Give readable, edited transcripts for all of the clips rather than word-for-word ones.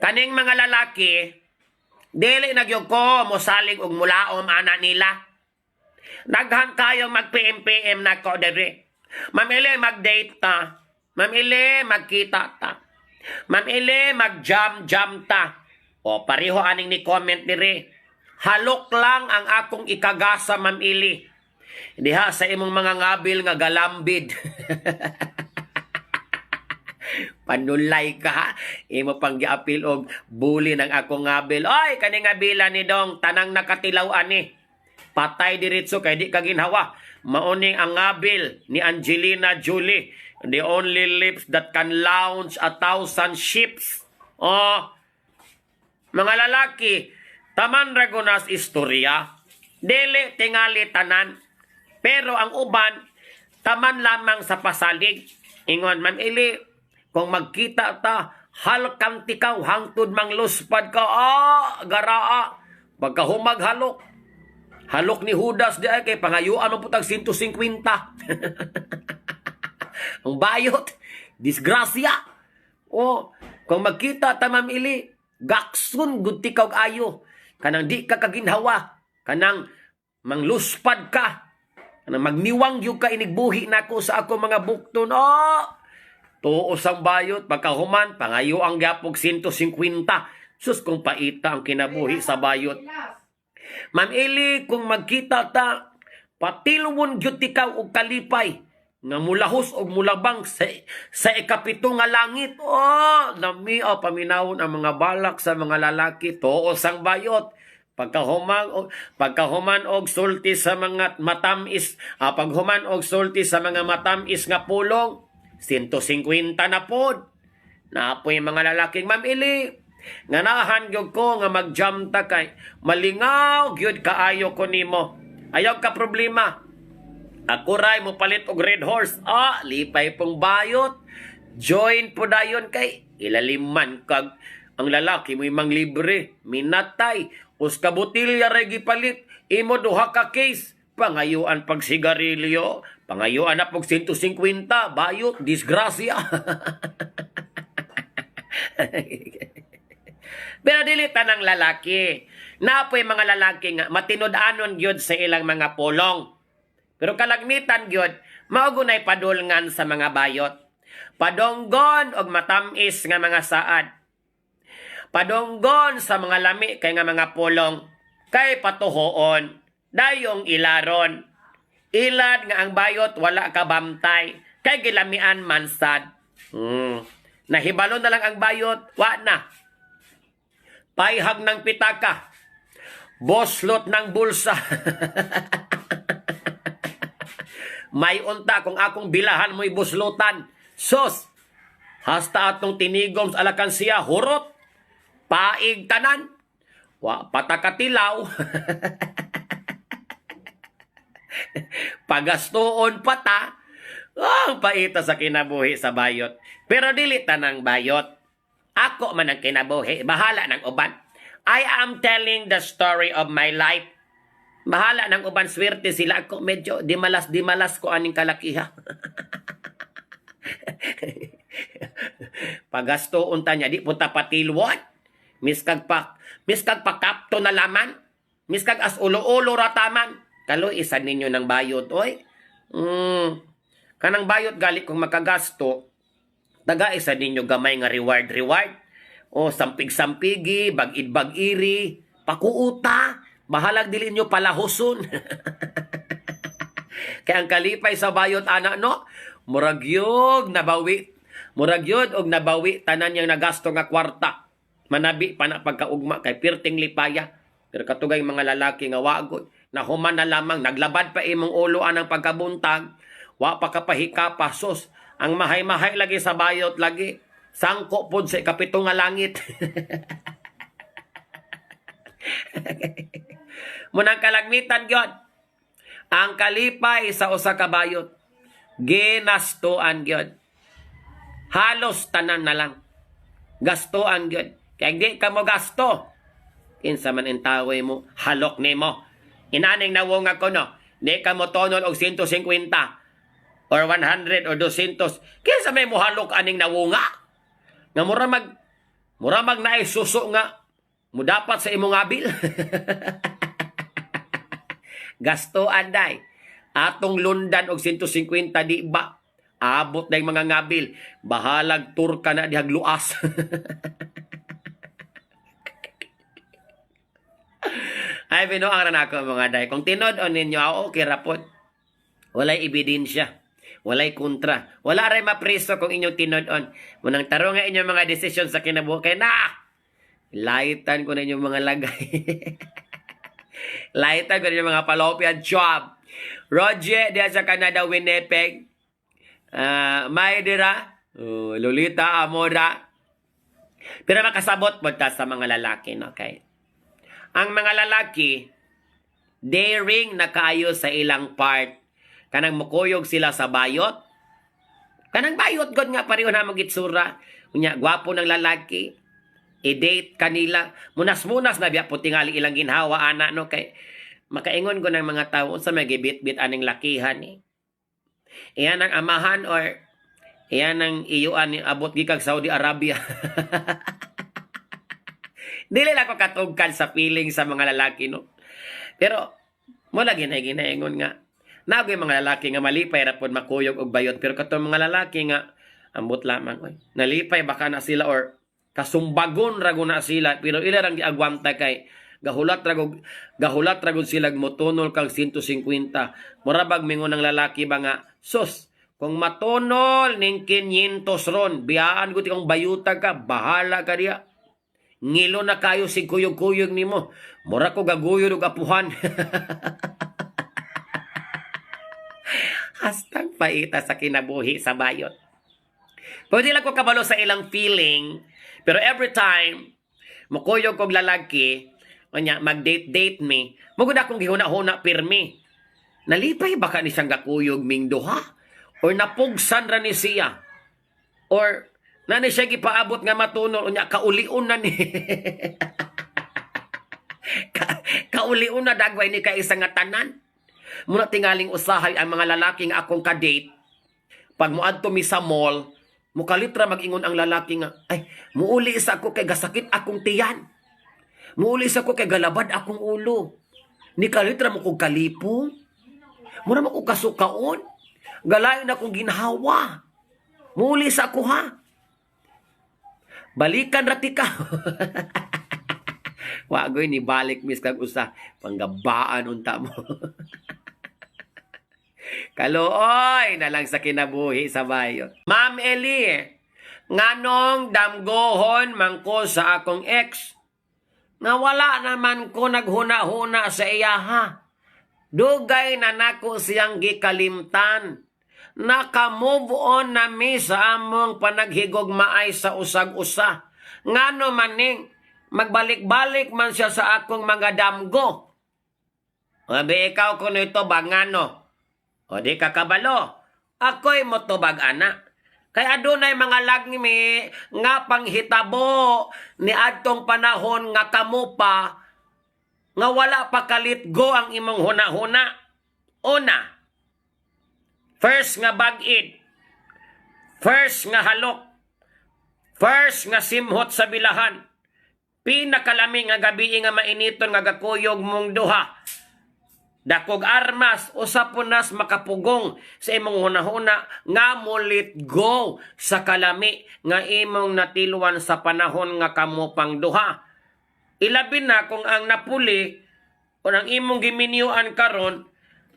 Kaning mga lalaki, dili nagyog ko mosalig og mulaom ana nila. Daghan kayo mag-PM na ko diri. Mamili mag-date ta. Mamili magkita ta. Mamili mag-jam ta. O pareho aning ni comment diri. Halok lang ang akong ikagasa mamili. Diha sa imong mga ngabil nga galambid. Panulay ka, imo pang giapil og bully ng akong ngabil. Oy, kani ngabila ni dong tanang nakatilaw ani. Patay diretso kay di ka ginhawa. Mauning ang ngabil ni Angelina Jolie. The only lips that can launch 1,000 ships. Oh, mga lalaki, taman ragunas istorya. Dili tingali tanan. Pero ang uban, taman lamang sa pasalig. Ingon, mamili, kung magkita ta, halkang tikaw, hangtod mang luspad ka, garaa. Pagkahumag halok. Halok ni Judas di ay kay pangayuan mo putag 150. Ang bayot, disgrasya. O, kung magkita ta mamili, gaksun gud tikaw ayo. Kanang di ka kaginhawa, kanang mangluspad ka. Kanang magniwang yung ka inigbuhi nako sa ako mga bukton. Tuos ang bayot, pagkahuman, pangayo ang gapog 150. Sus, kung paita ang kinabuhi sa bayot. Mamili, kung magkita ta, patilwon gyud ikaw og kalipay, nga mulahos og mulabang sa ikapito nga langit. Nami paminawon ang mga balak sa mga lalaki. Tuos ang bayot. Pagkahuman og sulti sa mga matamis, paghuman og sulti sa mga matamis nga pulong, 150 na pod. Naapoy mga lalaking mamili. Nganahan gyud ko nga mag-jam ta kay malingaw gyud kaayo ko nimo. Ayaw ka problema. Ako ray mo palit og red horse. Lipay pong bayot. Join po dayon kay ilaliman kag ang lalaki mo imang libre. Minatay. Uska botilya ray gipalit. Imo duha ka case. Pangayuan pag sigarilyo. Pangayuan na pag 150. Bayot. Disgrasya. Pero dili tanang lalaki. Napoy mga lalaki nga matinud-anon gyud sa ilang mga pulong. Pero kalagmitan gyud maugunay padulngan sa mga bayot. Padonggon og matamis nga mga saad. Padonggon sa mga lami kay nga mga pulong. Kay patuhoon dayong ilaron. Ilad nga ang bayot wala ka bamtay. Kay gilamian mansad. Nahibalo na lang ang bayot, wa na. Paihag ng pitaka. Boslot ng bulsa. May unta kung akong bilahan mo'y buslutan. Sos, hasta atong tinigom sa alakansiya, hurot. Paig tanan. Wa patakatilaw. Pagastoon pata. Ang paita sa kinabuhi sa bayot. Pero dili tanang bayot. Ako man ang kinabuhi. Bahala ng uban. I am telling the story of my life. Bahala ng uban. Swerte sila ako. Medyo dimalas ko aning kalakiha. Pagasto unta niya. Di punta patilwon. Miskag pakapto na laman. Miskag as ulo-ulo rataman. Kaloy isa ninyo ng bayot. Oy. Kanang bayot galit kung makagasto. Taga isa ninyo gamay nga reward. O sampig-sampigi, bagid-bagiri, pakuuta, bahalag dili nyo palahuson. Kaya ang kalipay sa bayot anak no, muragyog nabawi tanan yang nagasto nga kwarta. Manabi pa na pagkaugma kay pirting lipaya. Pero katugay mga lalaki nga wagod, nahuman na lamang, naglabad pa imong ulo anang pagkabuntag, wa pa kapahika pasos. Ang mahay-mahay lagi sa bayot lagi. Sangko pod sa kapito nga langit. Munang kalagmitan gyud. Ang kalipay sa usa ka bayot. Ginastoan gyud. Halos tanan na lang. Gastoan gyud. Kaya di ka mo gasto. Kinsa man intaway mo, halok nimo. Inaning nawong ako no. Di ka mo tonon og 150. Or 100 or 200. Kaya sa may muhalok aning nawunga. Nga mura Muramag na ay suso nga, mo dapat sa imong abil. Gasto anday. Atong lundan og 150 di ba? Abot na yung mga ngabil. Bahalag tour ka na dihag luas. Ay, binuang na ako mga day. Kung tinod-on ninyo, okay rapod. Walay ebidensya. Walay kontra. Wala rin mapriso kung inyong tinod-on. Munang tarong nga inyong mga desisyon sa kinabuhi. Na! Laitan ko na inyong mga lagay. Laitan ko na inyong mga palopian job. Roger, diya sa Canada, Winnipeg. Maydira. Lolita Amora. Pero makasabot mo ta sa mga lalaki, okay? Ang mga lalaki, daring na kaayo sa ilang part. Kanang mukuyog sila sa bayot. Kanang bayot god nga pareho na magitsura. Unya, gwapo ng lalaki. I-date kanila. Munas-munas na biya po tingali ilang ginhawa, ana, no? Kay makaingon ko ng mga tao sa may gibit-bit aning lakihan, eh. Iyan ang amahan or iyan ang iyuan ni abot gikag Saudi Arabia. Dili lang ko katugkan sa feeling sa mga lalaki, no? Pero, mo lagi na ginaingon nga. Nagoy mga lalaki nga malipay rapod makuyog og bayot. Pero katong mga lalaki nga, ambot lamang. Oy. Nalipay baka na sila or kasumbagon rago na sila. Pero ilarang giagwanta kay gahulat ragod sila motunol kang 150. Murabag mingon ng lalaki ba nga, sus, kung matunol ning 500 ron, biyaan ko tikong bayuta ka, bahala ka diya. Ngilo na kayo si kuyog-kuyog nimo. Mura ko gaguyod og apuhan. Hastang paita sa kinabuhi sa bayot. Pwede lang ko kabalo sa ilang feeling, pero every time, mukuyog kong lalaki, mag-date-date me, magod akong gihuna-huna pirmi. Nalipay baka ni siyang gakuyog ming duha? Or napugsan ra ni siya? Or nani siya gipaabot nga matunol, unya kauliun na ni. Kauliun na dagway ni kaisa nga tanan. Muna tingaling usahay ang mga lalaking akong kadate. Pag muadto mi sa mall, mukalitra mag-ingon ang lalaki nga, ay, muuli sa ako kay gasakit akong tiyan. Muuli sa ako kay galabad akong ulo. Ni kalitra mo kong kalipo. Mura mo kong kasukaon. Galayon akong ginhawa. Muuli sa ako ha. Balikan rati ka. Wagoy ni balik mis kag usa panggabaan unta mo. Kaluoy na lang sa kinabuhi sa bayo. Ma'am Eli, nganong damgohon man ko sa akong ex? Nga wala naman ko naghuna-huna sa iya ha. Dugay na nako siyang gikalimtan. Naka-move on na mi sa among panaghigugmaay sa usag-usa. Ngano maning, magbalik-balik man siya sa akong mga damgo. Mabi ikaw kuno ito bangano. O di kakabalo. Ako'y motubag ana. Kaya adunay mga lagmi nga panghitabo ni adtong panahon nga kamo pa nga wala pa kalitgo ang imong huna-huna. Una, first nga bag-id. First nga halok. First nga simhot sa bilahan. Pinakalami nga gabi nga mainiton nga gakuyog mong duha. Dakog armas, usapunas makapugong sa imong hunahuna nga mulit go sa kalami nga imong natiluan sa panahon nga kamo pang duha. Ilabi na kung ang napuli o ang imong giminyuan karon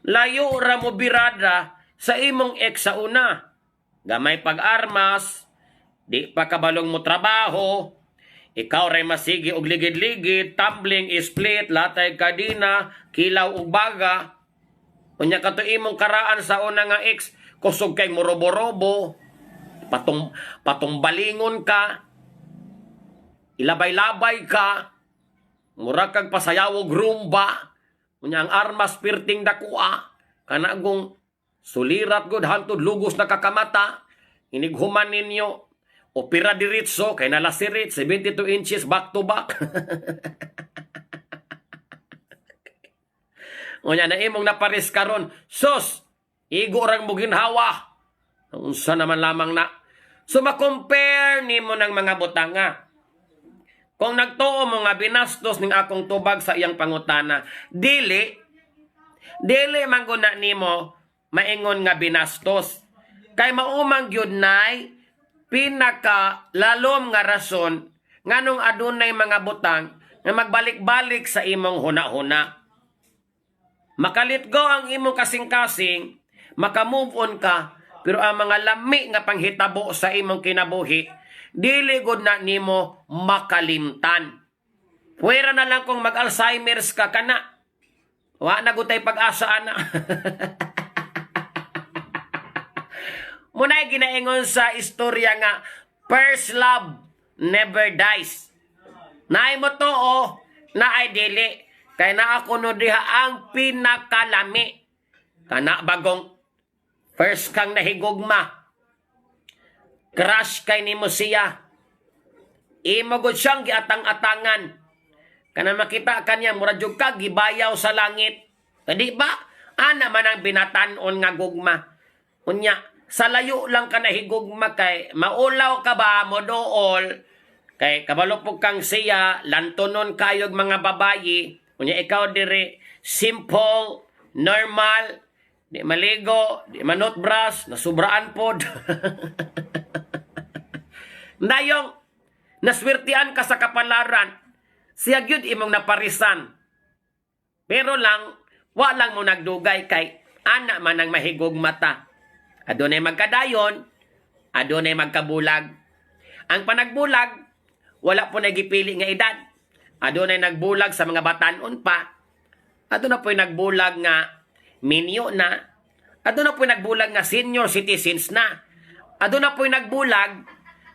layo ra mo birada sa imong ex sa una. Gamay pag-armas, di pa kabalong mo trabaho, ikaw ray masigi og ligid-ligid, tumbling, split, latay kadina, kilaw ug baga. Unya kato imong karaan sa una nga ex, kusog kay morobo-robo, patungbalingon ka, ilabay-labay ka, mura kag pasayawog rumba, unya ang armas pirting dakua, kanagong sulirat gud hantod lugos na kakamata, inighuman ninyo, opera diritso, kay nalasirit, 72 inches back to back. Unya na imong naparis karon, sus, igo rang mo ginhawa. Unsa naman lamang na. So, makompare nimo ng mga butanga. Kung nagtuo mo nga binastos ning akong tubag sa iyang pangutana, dili man guna nimo maingon nga binastos. Kay maumang gyud nay pinaka lalom nga rason nganong adunay mga butang nga magbalik-balik sa imong huna-huna. Makalitgo ang imong kasing-kasing, maka-move on ka, pero ang mga lami nga panghitabo sa imong kinabuhi, dili gud na nimo makalimtan. Puwera na lang kung mag-Alzheimer's ka kana. Wa na gud tay pag-asa ana. Munay ginaingon sa istorya nga first love never dies. Naay mo to na ay dili. Kaya na ako no diha ang pinakalami. Kana bagong first kang nahigugma. Crush kay nimo siya. Imo gud siyang giatang-atangan. Kana makita kanya murag jud ka gibayaw sa langit. Kadi ba? Ana man ang binatan-on nga gugma. Unya, sa layo lang ka nahigugma kay maulaw ka ba mo dool. Kay kabalupog kang siya, lantonon kayog mga babayi. Unya ikaw dire simple, normal, di maligo, di manotbrush, nasubraan pod. Ndayong naswertian ka sa kapalaran, siya gyud imong naparisan. Pero lang wa lang mo nagdugay kay ana man ang mahigog mata. Adunay magkadayon, adunay magkabulag. Ang panagbulag wala po nagipili nga edad. Adunay nagbulag sa mga batanon pa. Adunay po nagbulag nga minyo na. Adunay po nagbulag nga senior citizens na. Adunay po nagbulag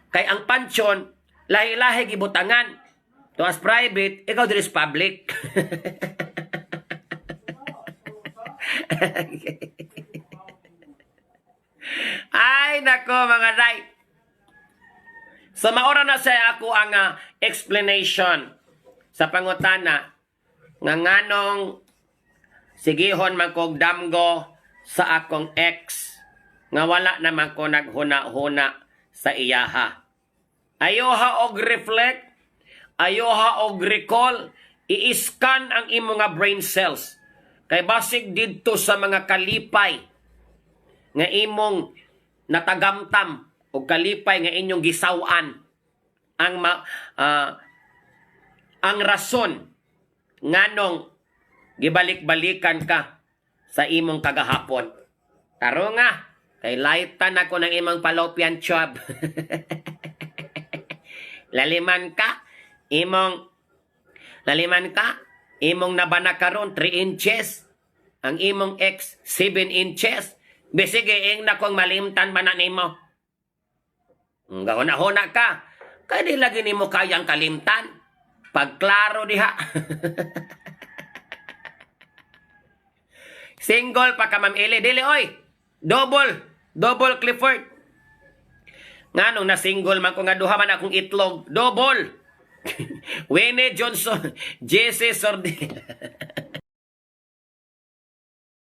kay ang pansyon lahi-lahi gibutangan. To as private, ikaw diri is public. Ay nako mga day. So maora na sa ako ang explanation sa pangutana nga nganong sigihon man kog damgo sa akong ex nga wala naman ko naghuna-huna sa iyaha. Ayoha og reflect, ayoha og recall, i-scan ang imong nga brain cells. Kay basig didto sa mga kalipay nga imong natagamtam o kalipay nga inyong gisawan ang rason nganong gibalik-balikan ka sa imong kagahapon. Taro nga, kay laitan ako ng imong fallopian tube. Laliman ka, imong nabana karon 3 inches. Ang imong ex 7 inches. Bisige ing na kung malimtan ba na nimo. Gahuna-huna ka. Kaya di lagi nimo kayang kalimtan. Pagklaro diha. Single pa ka Ma'am Eli. Dili oy. Double Clifford. Nga nung na single man ko nga duha man akong itlog. Double. Winnie Johnson. Jesse Sordin.